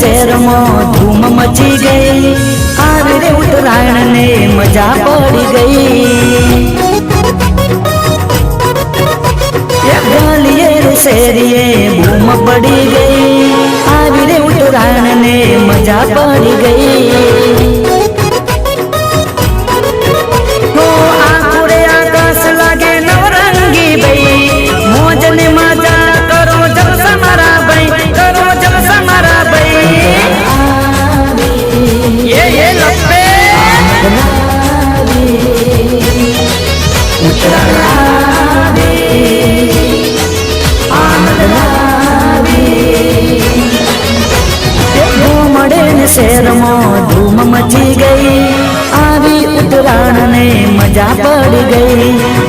शहर में धूम मची गई। आवे रे उत्तरायण ने मजा पड़ी गई। गलिए रे शहरिए धूम पड़ी गई। आवे रे उत्तरायण ने मजा पड़ी गई। तो आखुरे आकाश लागे नवरंगी बई। मौज ने मजा करो जब समारा बई, करो जब समारा बई। ये लपे शहर में धूम मची गई। आवी उत्तरायण ने मजा पड़ गई।